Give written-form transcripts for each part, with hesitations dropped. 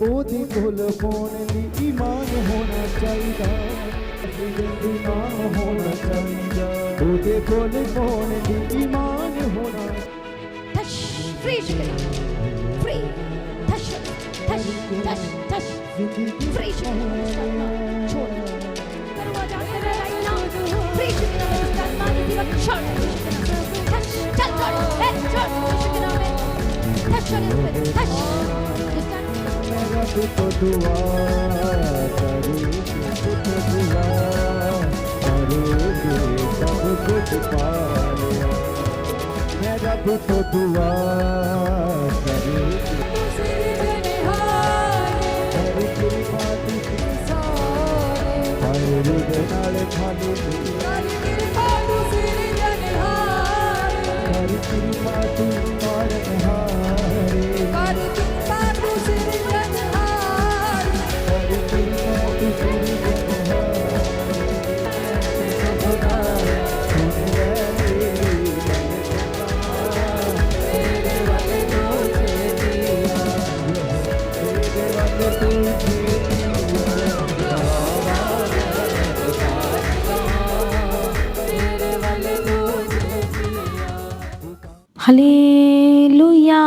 ओदे कोल पाने ली ईमान होना चाहिए, ईमान होना चाहिए, ओदे कोल पाने ली ईमान होना। touch, free chicken, free, touch, touch, touch, touch, free chicken, छोड़, दरवाजा तेरा right now, free chicken, मानी तेरा छोड़, touch, चल छोड़, छोड़, chicken में, touch छोड़, touch, मेरा तो दुआ करूँ, तो दुआ करूँगी, सब कुछ पा लिया। मेरा तो दुआ करूँगी, हरी तेरी बात की सारे, हरी रुदे नाले खाली हरी तेरी बात मारे हारे, हालेलुया।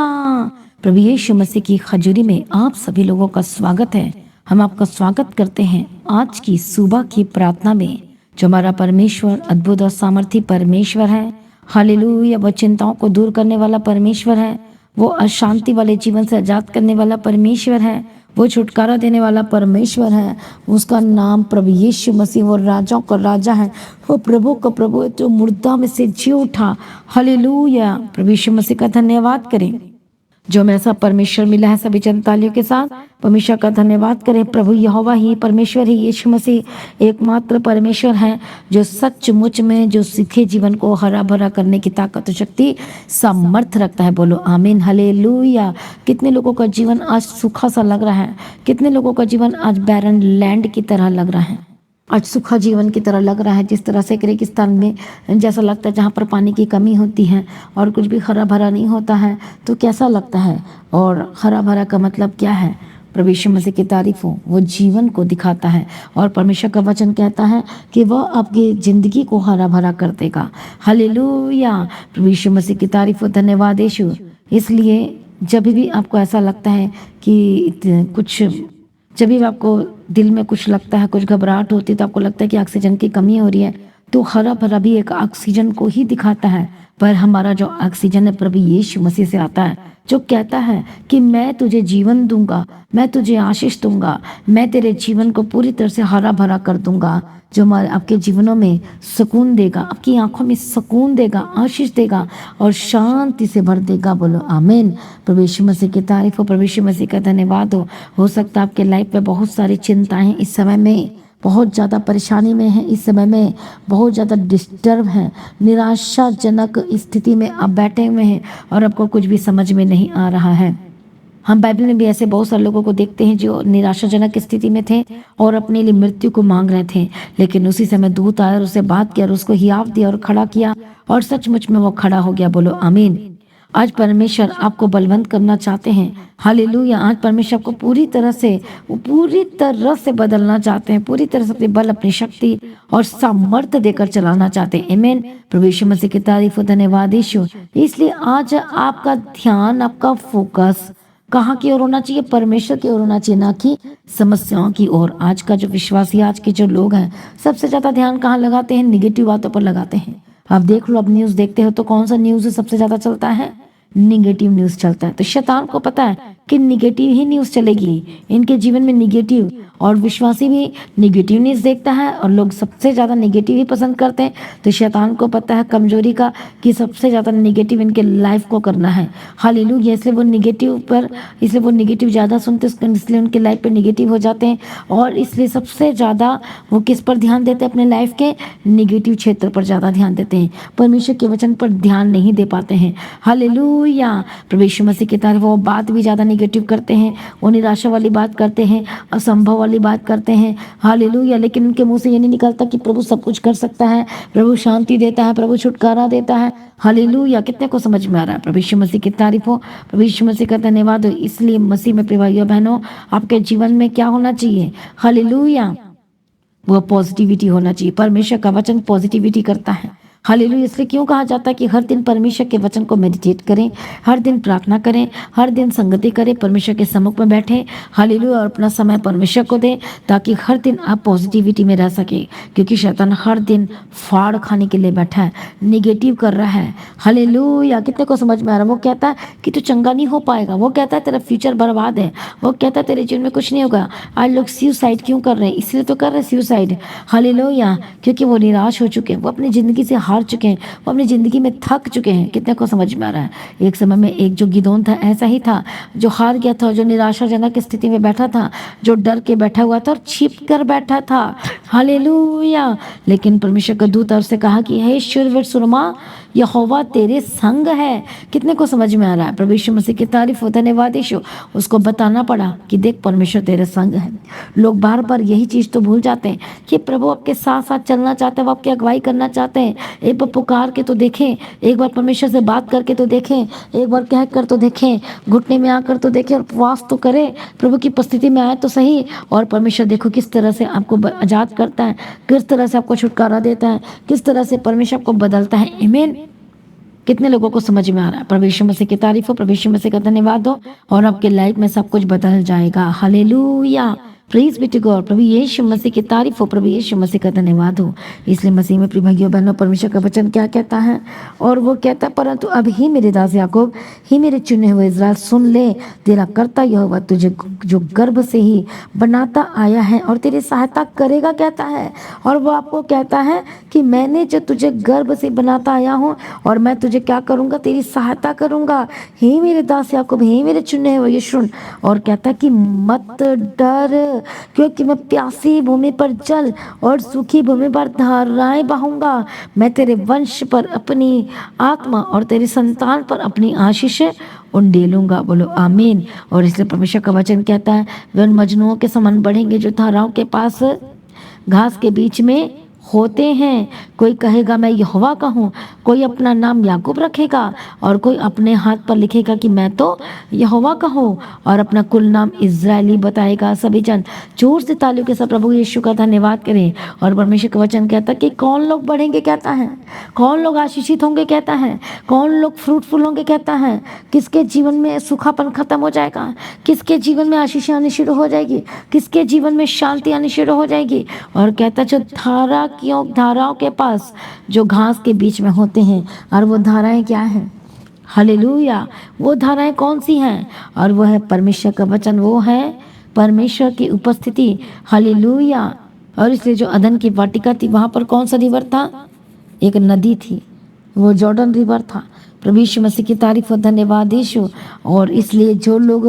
प्रभु यीशु मसीह की खजूरी में आप सभी लोगों का स्वागत है। हम आपका स्वागत करते हैं आज की सुबह की प्रार्थना में, जो हमारा परमेश्वर अद्भुत और सामर्थी परमेश्वर है। हालेलुया। वो चिंताओं को दूर करने वाला परमेश्वर है, वो अशांति वाले जीवन से आजाद करने वाला परमेश्वर है, वो छुटकारा देने वाला परमेश्वर है। उसका नाम प्रभु यीशु मसीह, वो राजाओं का राजा है, वो प्रभु का प्रभु है, जो मुर्दा में से जी उठा। हालेलुया। प्रभु यीशु मसीह का धन्यवाद करें जो हमें ऐसा परमेश्वर मिला है। सभी जनतालियों के साथ परमेश्वर का धन्यवाद करें। प्रभु यहोवा ही परमेश्वर ही यीशु मसीह एकमात्र परमेश्वर है, जो सचमुच में जो सीखे जीवन को हरा भरा करने की ताकत और शक्ति सामर्थ रखता है। बोलो आमीन। हालेलुया। कितने लोगों का जीवन आज सूखा सा लग रहा है, कितने लोगों का जीवन आज बैरन लैंड की तरह लग रहा है, आज सूखा जीवन की तरह लग रहा है। जिस तरह से रेगिस्तान में जैसा लगता है, जहाँ पर पानी की कमी होती है और कुछ भी हरा भरा नहीं होता है, तो कैसा लगता है। और हरा भरा का मतलब क्या है? प्रभु यीशु मसीह की तारीफ हो, वो जीवन को दिखाता है। और परमेश्वर का वचन कहता है कि वह आपकी जिंदगी को हरा भरा कर देगा। हालेलुया। प्रभु यीशु मसीह की तारीफ हो। धन्यवाद यीशु। इसलिए जब भी आपको ऐसा लगता है कि कुछ, जब भी आपको दिल में कुछ लगता है, कुछ घबराहट होती है, तो आपको लगता है कि ऑक्सीजन की कमी हो रही है, तो हरा भरा भी एक ऑक्सीजन को ही दिखाता है। पर हमारा जो ऑक्सीजन है प्रभु यीशु मसीह से आता है, जो कहता है कि मैं तुझे जीवन दूंगा, मैं तुझे आशीष दूंगा, मैं तेरे जीवन को पूरी तरह से हरा भरा कर दूंगा, जो हमारे आपके जीवनों में सुकून देगा, आपकी आंखों में सुकून देगा, आशीष देगा और शांति से भर देगा। बोलो आमीन। प्रभु यीशु मसीह की तारीफ हो, प्रभु यीशु मसीह का धन्यवाद हो सकता है आपके लाइफ में बहुत सारी चिंताएं इस समय में, बहुत ज़्यादा परेशानी में है, इस समय में बहुत ज़्यादा डिस्टर्ब हैं, निराशाजनक स्थिति में आप बैठे हुए हैं और आपको कुछ भी समझ में नहीं आ रहा है। हम बाइबल में भी ऐसे बहुत सारे लोगों को देखते हैं जो निराशाजनक स्थिति में थे और अपने लिए मृत्यु को मांग रहे थे, लेकिन उसी समय दूत आया और उससे बात किया और उसको हियाव दिया और खड़ा किया और सचमुच में वो खड़ा हो गया। बोलो आमीन। आज परमेश्वर आपको बलवंत करना चाहते हैं। हालेलुया। आज परमेश्वर आपको पूरी तरह से बदलना चाहते हैं, पूरी तरह से अपने बल, अपनी शक्ति और सामर्थ्य देकर चलाना चाहते हैं। आमीन। प्रभु यीशु मसीह की तारीफ हो। धन्यवाद यीशु। इसलिए आज आपका ध्यान, आपका फोकस कहाँ की ओर होना चाहिए? परमेश्वर की ओर होना चाहिए, ना कि समस्याओं की ओर। आज का जो विश्वासी, आज के जो लोग हैं, सबसे ज्यादा ध्यान कहाँ लगाते हैं? निगेटिव बातों पर लगाते हैं। आप देख लो, अब न्यूज देखते हो तो कौन सा न्यूज सबसे ज्यादा चलता है? निगेटिव न्यूज चलता है। तो शैतान को पता है कि निगेटिव ही न्यूज चलेगी, इनके जीवन में निगेटिव, और विश्वासी भी निगेटिव न्यूज देखता है और लोग सबसे ज्यादा निगेटिव ही पसंद करते हैं। तो शैतान को पता है कमजोरी का कि सबसे ज्यादा निगेटिव इनके लाइफ को करना है। हालेलुया। इसलिए वो निगेटिव ज्यादा सुनते हैं, इसलिए उनके लाइफ पे निगेटिव हो जाते हैं। और इसलिए सबसे ज्यादा वो किस पर ध्यान देते हैं? अपने लाइफ के निगेटिव क्षेत्र पर ज्यादा ध्यान देते हैं, परमेश्वर के वचन पर ध्यान नहीं दे पाते हैं। हालेलुया। प्रभु यीशु मसीह की तारीफ। वो बात भी ज्यादा निगेटिव करते हैं, वो निराशा वाली बात करते हैं, असंभव वाली बात करते हैं, हालेलुया, लेकिन उनके मुंह से ये नहीं निकलता कि प्रभु सब कुछ कर सकता है, प्रभु शांति देता है, प्रभु छुटकारा देता है। हालेलुया, कितने को समझ में आ रहा है? प्रभु यीशु मसीह की तारीफ हो, प्रभु यीशु मसीह का धन्यवाद हो। इसलिए मसीह में प्रिय भाइयों बहनों, आपके जीवन में क्या होना चाहिए? हालेलुया, वो पॉजिटिविटी होना चाहिए। परमेश्वर का वचन पॉजिटिविटी करता है। हालेलुया, इसलिए क्यों कहा जाता है कि हर दिन परमेश्वर के वचन को मेडिटेट करें, हर दिन प्रार्थना करें, हर दिन संगति करें, परमेश्वर के सम्मुख में बैठें। हालेलुया, और अपना समय परमेश्वर को दें ताकि हर दिन आप पॉजिटिविटी में रह सके, क्योंकि शैतान हर दिन फाड़ खाने के लिए बैठा है, निगेटिव कर रहा है। हालेलुया, कितने को समझ में आ रहा है? वो कहता है कि तू चंगा नहीं हो पाएगा, वो कहता है तेरा फ्यूचर बर्बाद है, वो कहता है तेरे जीवन में कुछ नहीं होगा। आज लोग सुसाइड क्यों कर रहे हैं? इसलिए तो कर रहे हैं सुसाइड। हालेलुया, क्योंकि वो निराश हो चुके हैं, वो अपनी जिंदगी से हार चुके हैं, वो अपनी जिंदगी में थक चुके हैं। कितने को समझ में आ रहा है? एक समय में एक जो गिदोन था ऐसा ही था, जो हार गया था, जो निराशाजनक स्थिति में बैठा था, जो डर के बैठा हुआ था और छिप कर बैठा था। हालेलुया, लेकिन परमेश्वर का दूत उससे कहा कि हे शूरवीर सुरमा, यहोवा तेरे संग है। कितने को समझ में आ रहा है? प्रभु यीशु मसीह की तारीफ हो, धन्यवाद यीशु। उसको बताना पड़ा कि देख परमेश्वर तेरे संग है। लोग बार बार यही चीज तो भूल जाते हैं कि प्रभु आपके साथ साथ चलना चाहते हैं, वो आपकी अगुवाई करना चाहते हैं। एक बार पुकार के तो देखें, एक बार परमेश्वर से बात करके तो देखें, एक बार कह कर तो देखें, घुटने में आकर तो देखें और उपवास तो करें, प्रभु की उपस्थिति में आए तो सही। और परमेश्वर देखो किस तरह से आपको आजाद करता है, किस तरह से आपको छुटकारा देता है, किस तरह से परमेश्वर आपको बदलता है। आमीन। कितने लोगों को समझ में आ रहा है? प्रभु यीशु मसीह की तारीफ हो, प्रभु यीशु मसीह का धन्यवाद हो, और आपके लाइफ में सब कुछ बदल जाएगा। Hallelujah, praise be to God. प्रभु यीशु मसीह की तारीफ हो, प्रभु यीशु मसीह का धन्यवाद हो। इसलिए मसीह में प्रिय भाइयों बहनों, परमेश्वर का वचन क्या कहता है? और वो कहता है, परंतु अब ही मेरे दास याकूब, ही मेरे चुने हुए इस्राएल, सुन ले, तेरा कर्ता यहोवा तुझे जो गर्भ से ही बनाता आया है और तेरी सहायता करेगा, कहता है। और वो आपको कहता है कि मैंने जो तुझे गर्भ से बनाता आया हूँ और मैं तुझे क्या करूँगा? तेरी सहायता करूँगा। हे मेरे दास याकूब, हे मेरे चुने हुए, ये सुन। और कहता है कि मत डर, क्योंकि मैं प्यासी भूमि पर जल और सूखी भूमि पर धाराएं बहाऊंगा। मैं तेरे वंश पर अपनी आत्मा और तेरी संतान पर अपनी आशीष उंडेलूंगा। बोलो आमीन। और इसलिए परमेश्वर का वचन कहता है, वे उन मजनुओं के समान बढ़ेंगे जो धाराओं के पास घास के बीच में होते हैं। कोई कहेगा मैं यहोवा का हूँ, कोई अपना नाम याकूब रखेगा और कोई अपने हाथ पर लिखेगा कि मैं तो यहोवा का हूँ, और अपना कुल नाम इज़राइली बताएगा। सभी जन जोर से तालियों के साथ प्रभु यीशु का धन्यवाद करें। और परमेश्वर का वचन कहता है कि कौन लोग बढ़ेंगे, कहता है, कौन लोग आशीषित होंगे, कहता है, कौन लोग फ्रूटफुल होंगे, कहता है। किसके जीवन में सूखापन खत्म हो जाएगा, किसके जीवन में आशीष आनी शुरू हो जाएगी, किसके जीवन में शांति आनी शुरू हो जाएगी। और कहता जो धाराओं के पास जो घास के बीच में होते हैं। और वो धाराएं क्या हैं? हालेलुया, वो धाराएं कौन सी हैं? और वो है परमेश्वर का वचन, वो है परमेश्वर की उपस्थिति। हालेलुया। और इसलिए जो अदन की वाटिका थी, वहां पर कौन सा रिवर था? एक नदी थी, वो जॉर्डन रिवर था। प्रभु यीशु मसीह की तारीफ और धन्यवाद यीशु। और इसलिए जो लोग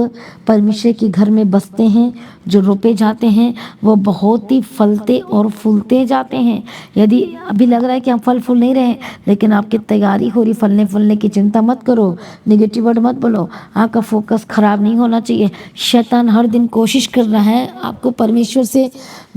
परमेश्वर के घर में बसते हैं, जो रोपे जाते हैं, वो बहुत ही फलते और फूलते जाते हैं। यदि अभी लग रहा है कि हम फल फूल नहीं रहे, लेकिन आपकी तैयारी हो रही फलने फूलने की, चिंता मत करो, नेगेटिव वर्ड मत बोलो। आपका फोकस खराब नहीं होना चाहिए। शैतान हर दिन कोशिश कर रहा है आपको परमेश्वर से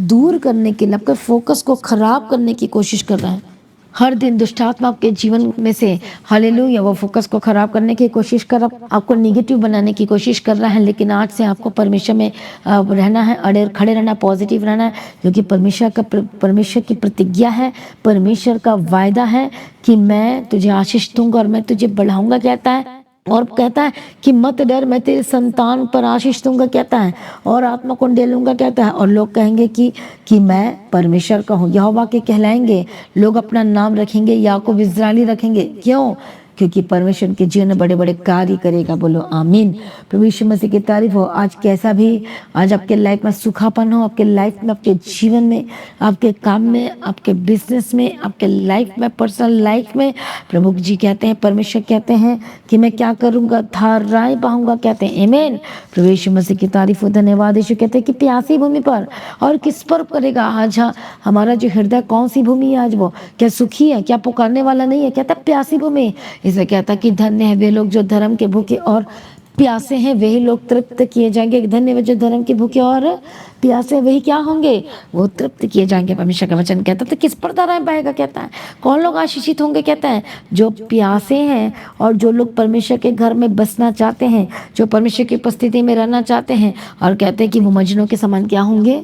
दूर करने के लिए, आपके फोकस को खराब करने की कोशिश कर रहा है। हर दिन दुष्ट आत्मा आपके जीवन में से, हालेलुया, वो फोकस को खराब करने की कोशिश कर, आपको निगेटिव बनाने की कोशिश कर रहा है। लेकिन आज से आपको परमेश्वर में रहना है, अड़े खड़े रहना, पॉजिटिव रहना है, क्योंकि परमेश्वर की प्रतिज्ञा है, परमेश्वर का वायदा है कि मैं तुझे आशीष दूंगा और मैं तुझे बढ़ाऊंगा, कहता है। और कहता है कि मत डर, मैं तेरे संतान पर आशीष दूंगा, कहता है, और आत्मा को उंडेलूंगा, कहता है। और लोग कहेंगे कि मैं परमेश्वर का हूँ, यहोवा के कहलाएंगे। लोग अपना नाम रखेंगे, याकूब इज़राइली रखेंगे। क्यों? क्योंकि परमेश्वर के जीवन में बड़े बड़े कार्य करेगा। बोलो आमीन। प्रभु यीशु मसीह की तारीफ हो। आज कैसा भी आज आपके लाइफ में सूखापन हो, आपके लाइफ में, आपके जीवन में, आपके काम में, आपके बिजनेस में, आपके लाइफ में, पर्सनल लाइफ में, प्रभु जी कहते हैं, परमेश्वर कहते हैं कि मैं क्या करूँगा? धाराएं बहाऊंगा, कहते हैं। आमीन। प्रभु यीशु मसीह की तारीफ हो, धन्यवाद यीशु। कहते हैं कि प्यासी भूमि पर, और किस पर करेगा? आज हमारा जो हृदय कौन सी भूमि है? आज वो क्या सुखी है? क्या पुकारने वाला नहीं है? कहता प्यासी भूमि। इसे कहता कि धन्य है वे लोग जो धर्म के भूखे और प्यासे हैं वही लोग तृप्त किए जाएंगे। धन्य वे जो धर्म के भूखे और प्यासे, वही क्या होंगे, वो तृप्त किए जाएंगे। परमेश्वर का वचन कहता है। तो किस पर धाराएं बहेगा, कहता है कौन लोग आशीषित होंगे, कहता है जो प्यासे हैं और जो लोग परमेश्वर के घर में बसना चाहते हैं, जो परमेश्वर की उपस्थिति में रहना चाहते हैं। और कहते हैं कि वो मजनू के समान क्या होंगे,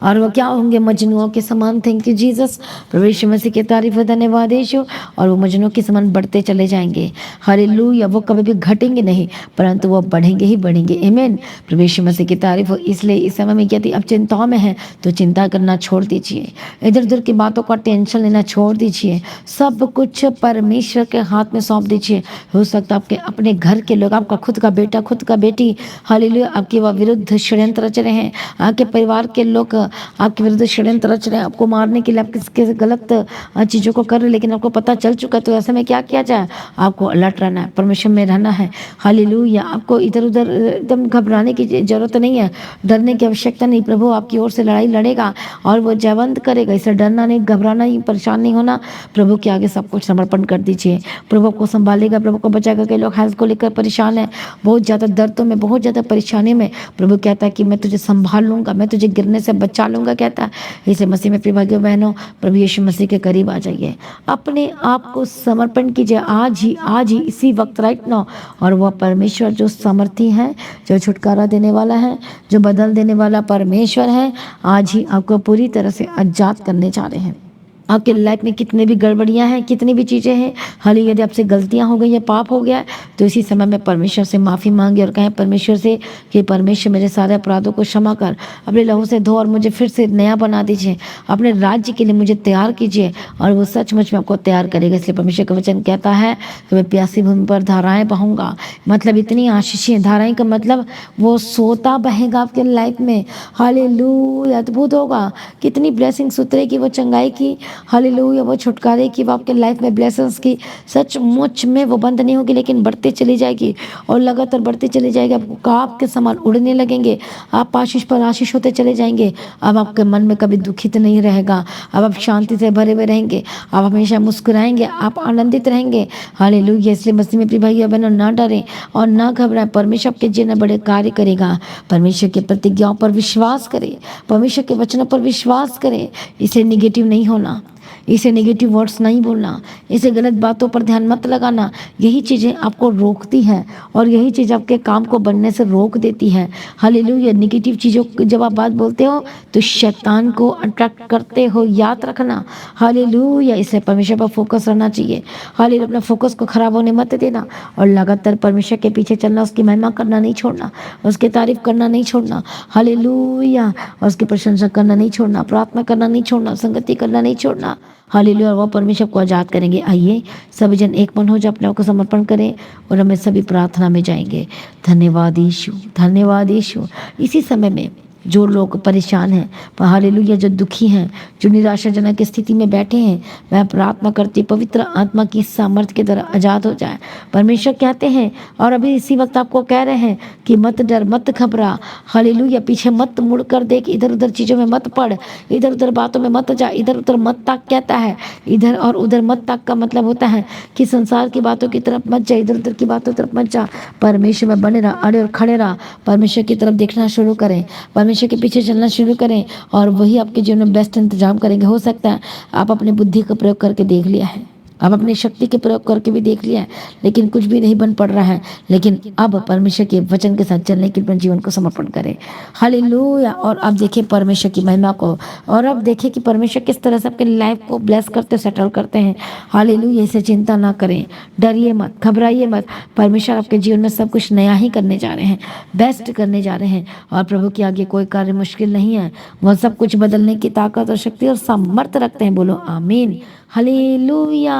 और वो क्या होंगे, मजनुओं के समान। थैंक यू जीसस, प्रभु यीशु मसीह की तारीफ है, धन्यवाद यीशु। और वो मजनुओं के समान बढ़ते चले जाएंगे। हालेलुया, वो कभी भी घटेंगे नहीं, परंतु वो बढ़ेंगे ही बढ़ेंगे। आमीन, प्रभु यीशु मसीह की तारीफ हो। इसलिए इस समय में कहती अब चिंताओं में है तो चिंता करना छोड़ दीजिए, इधर उधर की बातों का टेंशन लेना छोड़ दीजिए, सब कुछ परमेश्वर के हाथ में सौंप दीजिए। हो सकता है आपके अपने घर के लोग, आपका खुद का बेटा, खुद का बेटी, हालेलुया, आपके वह विरुद्ध षड्यंत्र रच रहे हैं। आपके परिवार के लोग आपके विरुद्ध षड्यंत्र रच रहे हैं, आपको मारने के लिए, आप किसके गलत चीज़ों को कर रहे हैं, लेकिन आपको पता चल चुका है। तो ऐसे में क्या किया जाए, आपको अलर्ट रहना है, परमेश्वर में रहना है। हालेलुया, आपको इधर उधर एकदम घबराने की जरूरत नहीं है, डरने की आवश्यकता नहीं। प्रभु आपकी ओर से लड़ाई लड़ेगा और वो जयवंत करेगा। इसे डरना नहीं, घबराना नहीं, परेशान नहीं होना। प्रभु के आगे सब कुछ समर्पण कर दीजिए, प्रभु को संभालेगा, प्रभु को बचाएगा। कई लोग हेल्थ को लेकर परेशान है, बहुत ज़्यादा दर्दों में, बहुत ज़्यादा परेशानी में। प्रभु कहता है कि मैं तुझे संभाल लूंगा, मैं तुझे गिरने से बचा लूंगा, कहता है। इसे मसीह में प्रिय भाइयों बहनों, प्रभु यीशु मसीह के करीब आ जाइए, अपने आप को समर्पण कीजिए आज ही इसी वक्त, राइट नाउ। और वह परमेश्वर जो समर्थी है, जो छुटकारा देने वाला है, जो बदल देने वाला परमेश्वर है, आज ही आपको पूरी तरह से आजाद करने जा रहे हैं। आपके लाइफ में कितने भी गड़बड़ियां हैं, कितनी भी चीज़ें हैं, हाल ही यदि आपसे गलतियां हो गई या पाप हो गया है, तो इसी समय में परमेश्वर से माफ़ी मांगे और कहें परमेश्वर से कि परमेश्वर मेरे सारे अपराधों को क्षमा कर, अपने लहू से धो और मुझे फिर से नया बना दीजिए, अपने राज्य के लिए मुझे तैयार कीजिए। और वो सचमुच में आपको तैयार करेगा। इसलिए परमेश्वर का वचन कहता है कि मैं प्यासी भूमि पर धाराएं बहूँगा। मतलब इतनी आशीषें, धाराएं का मतलब वो सोता बहेगा आपके लाइफ में। हालेलुया, अद्भुत होगा, कितनी ब्लेसिंग्स उतरेगी, वो चंगाई की, हालेलुया, वो छुटकारे की, वो आपके लाइफ में ब्लेसिंग्स की, सचमुच में वो बंद नहीं होगी, लेकिन बढ़ती चली जाएगी और लगातार बढ़ती चली जाएगी। आपको आपके समान उड़ने लगेंगे, आप आशीष पर आशीष होते चले जाएंगे। अब आपके मन में कभी दुखित नहीं रहेगा, अब आप शांति से भरे हुए रहेंगे, आप हमेशा मुस्कुराएंगे, आप आनंदित रहेंगे। हालेलुया, इसलिए मसीह में प्रिय भाइयों बहनों, ना डरें और ना घबराएं। परमेश्वर आपके जीवन में बड़े कार्य करेगा। परमेश्वर की प्रतिज्ञाओं पर विश्वास करें, परमेश्वर के वचनों पर विश्वास करें। इसे निगेटिव नहीं होना, इसे नेगेटिव वर्ड्स नहीं बोलना, इसे गलत बातों पर ध्यान मत लगाना। यही चीज़ें आपको रोकती हैं और यही चीज़ आपके काम को बनने से रोक देती है। हालेलुया, नेगेटिव चीज़ों जब आप बात बोलते हो तो शैतान को अट्रैक्ट करते हो, याद रखना। हालेलुया, इसलिए परमेश्वर पर फोकस रहना चाहिए। हालेलुया, अपना फोकस को खराब होने मत देना और लगातार परमेश्वर के पीछे चलना, उसकी महिमा करना नहीं छोड़ना, उसकी तारीफ करना नहीं छोड़ना। हालेलुया, और उसकी प्रशंसा करना नहीं छोड़ना, प्रार्थना करना नहीं छोड़ना, संगति करना नहीं छोड़ना। हालेलुया, और वह परमेश्वर को आजाद करेंगे। आइए सभी जन एक मन हो जाए, अपने आप को समर्पण करें और हमें सभी प्रार्थना में जाएंगे। धन्यवाद यीशु, धन्यवाद यीशु। इसी समय में जो लोग परेशान हैं, हालेलुया, जो दुखी हैं, जो निराशाजनक स्थिति में बैठे हैं, वह प्रार्थना करती पवित्र आत्मा की सामर्थ्य के द्वारा आज़ाद हो जाए। परमेश्वर कहते हैं और अभी इसी वक्त आपको कह रहे हैं कि मत डर, मत घबरा। हालेलुया, पीछे मत मुड़ कर देख, इधर उधर चीज़ों में मत पड़, इधर उधर बातों में मत जा, इधर उधर मत ताक। कहता है इधर और उधर मत ताक का मतलब होता है कि संसार की बातों की तरफ मत जा, इधर उधर की बातों की तरफ मत जा। परमेश्वर में बने रहा, अड़े और खड़े रहा, परमेश्वर की तरफ देखना शुरू करें, परमेश्वर के पीछे चलना शुरू करें और वही आपके जीवन में बेस्ट इंतजाम करेंगे। हो सकता है आप अपनी बुद्धि का प्रयोग करके देख लिया है, आप अपनी शक्ति के प्रयोग करके भी देख लिया है, लेकिन कुछ भी नहीं बन पड़ रहा है। लेकिन अब परमेश्वर के वचन के साथ चलने के लिए अपने जीवन को समर्पण करें। हालेलुया, और अब देखिए परमेश्वर की महिमा को, और अब देखिए कि परमेश्वर किस तरह से आपके लाइफ को ब्लेस करते, सेटल करते हैं। हालेलुया, इसे चिंता ना करें, डरिए मत, घबराइए मत। परमेश्वर आपके जीवन में सब कुछ नया ही करने जा रहे हैं, बेस्ट करने जा रहे हैं। और प्रभु के आगे कोई कार्य मुश्किल नहीं है, वह सब कुछ बदलने की ताकत और शक्ति और सामर्थ्य रखते हैं। बोलो आमीन, हालेलुया।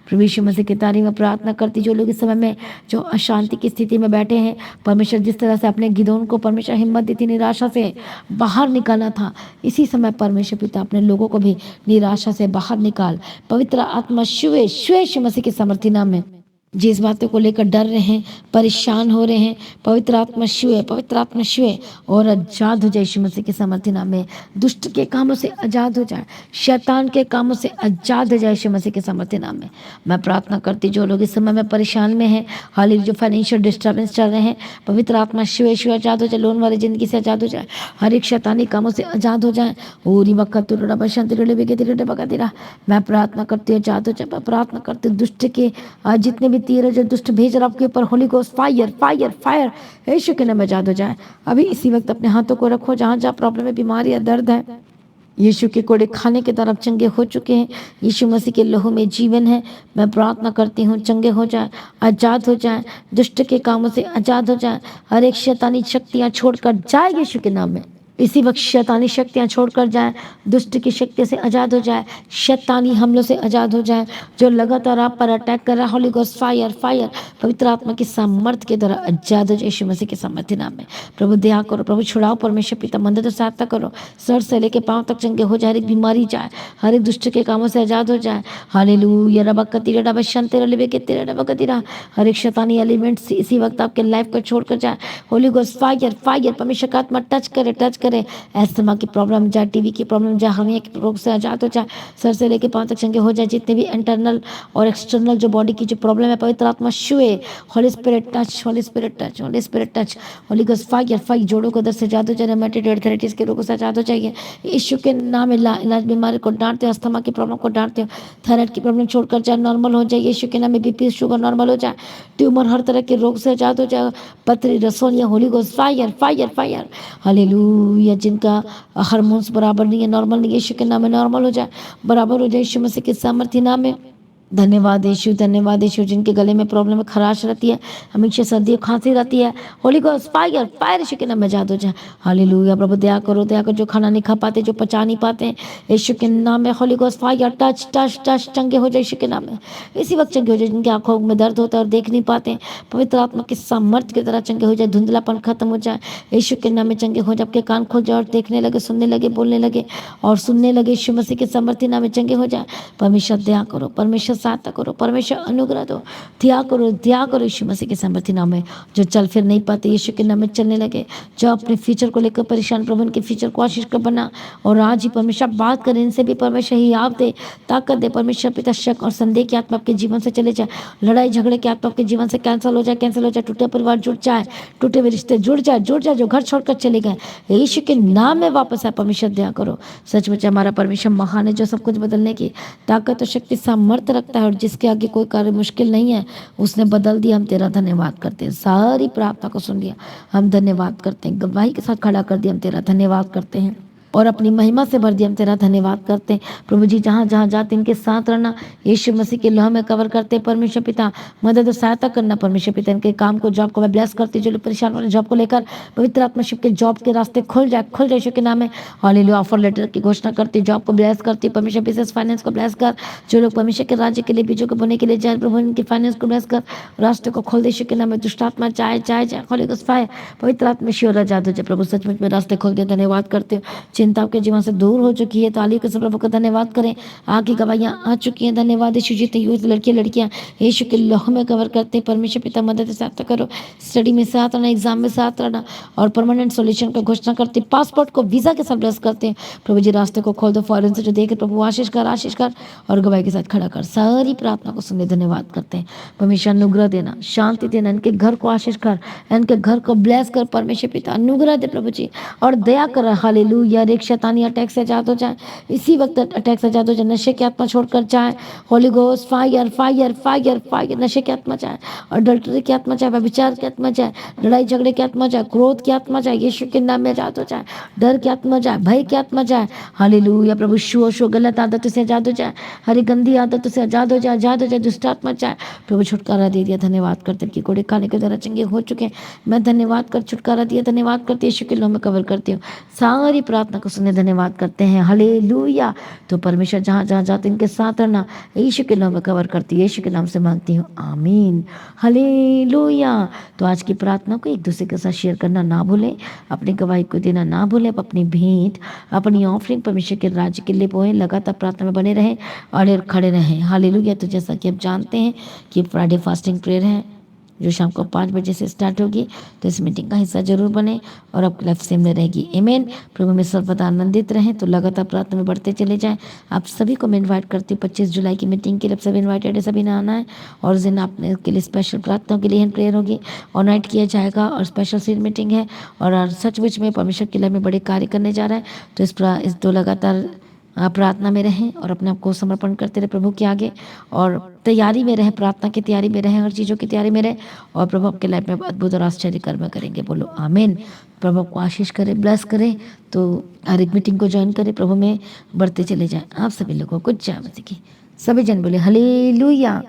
प्रभु यीशु मसीह की तारीफ में प्रार्थना करती जो लोग इस समय में जो अशांति की स्थिति में बैठे हैं, परमेश्वर जिस तरह से अपने गिदोन को परमेश्वर हिम्मत दी थी, निराशा से बाहर निकाला था, इसी समय परमेश्वर पिता अपने लोगों को भी निराशा से बाहर निकाल। पवित्र आत्मा शुवे मसीह के समर्थी नाम में जिस बातों को लेकर डर रहे हैं, परेशान हो रहे हैं, पवित्र आत्मा छुए, पवित्र आत्मा छुए और आजाद हो जाए यीशु मसीह के सामर्थ्य नाम में। दुष्ट के कामों से आजाद हो जाए, शैतान के कामों से आजाद हो जाए यीशु मसीह के सामर्थ्य नाम में। मैं प्रार्थना करती जो लोग इस समय में परेशान में हैं, हाल ही जो फाइनेंशियल डिस्टर्बेंस चल रहे हैं, पवित्र आत्मा छुए छुए आजाद हो जाए, लोन वाली जिंदगी से आजाद हो जाए, हर एक शैतानी कामों से आजाद हो जाए। ओरी मक्का तुरड़ा बसंत रे बेके तिरड़े बका तेरा। मैं प्रार्थना करती हूँ आजाद हो जाए। मैं प्रार्थना करती हूँ दुष्ट के जितने भी तीर जो दुष्ट भेज रहा आपके ऊपर, holy ghost fire fire fire यीशु के नाम में आजाद हो जाए। अभी इसी वक्त अपने हाथों को रखो जहाँ जहाँ प्रॉब्लम है, बीमारी या दर्द है। यीशु के कोड़े खाने के तरफ चंगे हो चुके हैं। यीशु मसीह के लहू में जीवन है। मैं प्रार्थना करती हूँ चंगे हो जाए, आजाद हो जाए, दुष्ट के कामों से आजाद हो जाए, हर एक शैतानी शक्तियाँ छोड़कर जाए यीशु के नाम में। इसी वक्त शैतानी शक्तियाँ छोड़कर जाए, दुष्ट की शक्ति से आजाद हो जाए, शैतानी हमलों से आजाद हो जाए, जो लगातार आप पर अटैक कर रहा है। होली गोस्ट फायर फायर पवित्र आत्मा की सामर्थ्य के द्वारा आजाद हो जाए यीशु मसीह के सामर्थ्य नाम में। प्रभु दया करो, प्रभु छुड़ाओ, परमेश्वर पिता मदद और सहायता करो। सर से लेके पांव तक चंगे हो जाए, हर एक बीमारी जाए, हर एक दुष्ट के कामों से आजाद हो जाए। हालेलुया रबा कतीरा रबा शंतेरा लेबे के तेरा रबा कतीरा। हर एक शैतानी एलिमेंट्स इसी वक्त आपके लाइफ को छोड़कर जाए। होली गोस्ट फायर फायर परमेश्वर का आत्मा टच करे, टच करे। एस्थमा की प्रॉब्लम जाए, टीवी की प्रॉब्लम जाए, हर्निया की रोग से आजाद हो जाए, सर से लेके पांव तक चंगे हो जाए। जितने भी इंटरनल और एक्सटर्नल जो बॉडी की जो प्रॉब्लम है, पवित्र आत्मा छुए। Holi spirit touch, Holi spirit touch, Holi spirit touch, Holi ghost fire fire. जोड़ों को दर्द से आजाद हो जाए, रेमेटोइड आर्थराइटिस के रोगों से आजाद हो जाइए यीशु के नाम में। इलाज बीमारी को डांटते हो, अस्थमा की प्रॉब्लम को डांटते हो, थायराइड की प्रॉब्लम छोड़कर जाए, नॉर्मल हो जाए यीशु के नाम में। बीपी शुगर नॉर्मल हो जाए, ट्यूमर हर तरह के रोग से आजाद हो जाए, पथरी रसोलिया। Holy ghost fire fire fire hallelujah. जिनका हार्मोन्स बराबर नहीं है, नॉर्मल नहीं है, यीशु के नाम में नॉर्मल हो जाए, बराबर हो जाए यीशु मसीह के सामर्थ्य नाम में। धन्यवाद यीशु, धन्यवाद यीशु। जिनके गले में प्रॉब्लम है, खराश रहती है, हमेशा सर्दी खांसी रहती है, होली गोस्ट फायर फायर यीशु के नाम में आजाद हो जाए। हालेलुया प्रभु दया करो, दया करो। जो खाना नहीं खा पाते, जो पचा नहीं पाते हैं, यीशु के नाम में holy ghost fire touch touch touch चंगे हो जाए यीशु के नाम में। इसी वक्त चंगे हो जाए। जिनकी आंखों में दर्द होता है और देख नहीं पाते, पवित्र आत्मा के सामर्थ्य की तरह चंगे हो जाए, धुंधलापन खत्म हो जाए यीशु के नाम में। चंगे हो जाए, आपके कान खोल जाए और देखने लगे, सुनने लगे, बोलने लगे और सुनने लगे यीशु मसीह के सामर्थ्य नाम में। चंगे हो जाए। परमेश्वर दया करो, परमेश्वर सहायता करो, परमेश्वर अनुग्रह दो, दया करो यीशु मसीह के सामर्थ्य नाम में। जो चल फिर नहीं पाते, यीशु के नाम में चलने लगे। जो अपने फ्यूचर को लेकर परेशान, प्रभु उनके फ्यूचर को आशीष का बना। और आज ही परमेश्वर बात करें इनसे भी, परमेश्वर ही आप दे, ताकत दे। परमेश्वर पिता शक और संदेह की आत्मा आपके जीवन से चले जाए, लड़ाई झगड़े की आत्मा आपके जीवन से कैंसिल हो जाए, कैंसिल हो जाए। टूटे परिवार जुड़ जाए, टूटे हुए रिश्ते जुड़ जाए, जो घर छोड़कर चले गए, यीशु के नाम में वापस आए। परमेश्वर दया करो। सचमुच हमारा परमेश्वर महान है, जो सब कुछ बदलने की ताकत और शक्ति सामर्थ्य रखता है, और जिसके आगे कोई कार्य मुश्किल नहीं है, उसने बदल दिया। हम तेरा धन्यवाद करते हैं, सारी प्रार्थना को सुन लिया, हम धन्यवाद करते हैं। गवाही के साथ खड़ा कर दिया, हम तेरा धन्यवाद करते हैं और अपनी महिमा से भर दिया, हम तेरा धन्यवाद करते हैं। प्रभु जी जहाँ जहाँ जाते इनके साथ रहना, यीशु मसीह के लहू में कवर करते हैं। परमेश्वर पिता मदद और सहायता करना। परमेश्वर पिता इनके काम को, जॉब को मैं ब्लेस करती हूँ। जो लोग परेशान वाले जॉब को लेकर, पवित्र आत्मा शिव के जॉब के रास्ते खुल जाए यीशु के नाम में। हालेलुया। ऑफर लेटर की घोषणा करती, जॉब को ब्लेस करती, परमेश्वर बिजनेस फाइनेंस को ब्लेस कर। जो लोग परमेश्वर के राज्य के लिए बीजों को बोने के लिए जाए, प्रभु इनकी फाइनेंस को ब्लेस कर, रास्ते को खोल दे यीशु के नाम में। दुष्ट आत्मा जाए जाए जाए, होली गोस्ट फायर पवित्र आत्मा शिव आजाद हो जाए। प्रभु सचमुच में रास्ते खोल दे, धन्यवाद करते हो। चिंता के जीवन से दूर हो चुकी है, ताली के प्रभु का धन्यवाद करें। आगे गवाहियां आ चुकी हैं, धन्यवाद यीशु। जितने यूथ लड़कियां यीशु के लहू में कवर करते हैं, परमेश्वर पिता मदद सहायता करो। स्टडी में साथ रहना, एग्जाम में साथ रहना और परमानेंट सॉल्यूशन का घोषणा करते, पासपोर्ट को वीजा के साथ ब्लेस करते हैं। प्रभु जी रास्ते को खोल दो, फॉरेन से जो देखे प्रभु आशीष कर और गवाही के साथ खड़ा कर। सारी प्रार्थना को सुनने धन्यवाद करते हैं। परमेश्वर अनुग्रह देना, शांति देना, इनके घर को आशीष कर, इनके घर को ब्लेस कर। परमेश्वर पिता अनुग्रह दे प्रभु जी और दया कर। हालेलुया। एक शैतानी अटैक से आजाद हो जाए, इसी वक्त अटैक से आजाद हो जाए। नशे की आत्मा छोड़कर जाए, Holi ghost fire fire fire fire. नशे की आत्मा जाए, अडल्टरी की आत्मा जाए, व्यभिचार की आत्मा जाए, लड़ाई झगड़े की आत्मा जाए, क्रोध की आत्मा जाए, यीशु के नाम में आजाद हो जाए। डर की आत्मा जाए, भय की आत्मा जाए। हालेलुया। प्रभु शो गलत आदतों से आजाद हो जाए, हरी गंदी आदतों से आजाद हो जाए, आजाद हो जाए। दुष्ट आत्मा जाए, प्रभु छुटकारा दे दिया, धन्यवाद करते कि कोड़े खाने के द्वारा चंगे हो चुके हैं। मैं धन्यवाद कर छुटकारा दिया, धन्यवाद करती यीशु के नाम में कवर करती हूँ। सारी प्रार्थना को सुनने धन्यवाद करते हैं। हालेलुया। तो परमेश्वर जहाँ जहाँ जाते इनके साथ रहना, यीशु के नाम में कवर करती हूँ, यीशु के नाम से मांगती हूँ, आमीन। हालेलुया। तो आज की प्रार्थना को एक दूसरे के साथ शेयर करना ना भूलें, अपनी गवाही को देना ना भूलें, अपनी भेंट, अपनी ऑफरिंग परमेश्वर के राज्य के लिए बोएं, लगातार प्रार्थना में बने रहें और खड़े रहें। हालेलुया। तो जैसा कि आप जानते हैं कि फ्राइडे फास्टिंग प्रेयर है जो शाम को 5 बजे से स्टार्ट होगी, तो इस मीटिंग का हिस्सा जरूर बने और आपकी लाइफ सेम में रहेगी। आमीन। प्रभु में सर्वदा आनंदित रहें। तो लगातार प्रार्थना में बढ़ते चले जाएं। आप सभी को मैं इन्वाइट करती हूँ 25 जुलाई की मीटिंग के लिए। आप सभी इन्वाइटेड है, सभी ने आना है। और उस दिन आपने के लिए स्पेशल प्रार्थनाओं के लिए प्रेयर होगी और नाइट किया जाएगा और स्पेशल सीड मीटिंग है। और सचमुच में परमेश्वर के लिए में बड़े कार्य करने जा रहा है। तो इस दो लगातार आप प्रार्थना में रहें और अपने आप को समर्पण करते रहे प्रभु के आगे और तैयारी में रहें, प्रार्थना की तैयारी में रहें, हर चीज़ों की तैयारी में रहें और प्रभु आपके लाइफ में अद्भुत और आश्चर्य कर्म करेंगे। बोलो आमीन। प्रभु आपको आशीष करे, ब्लेस करे। तो हर एक मीटिंग को ज्वाइन करें, प्रभु में बढ़ते चले जाएं। आप सभी लोगों को जय मसीह की। सभी जन बोले हालेलुया।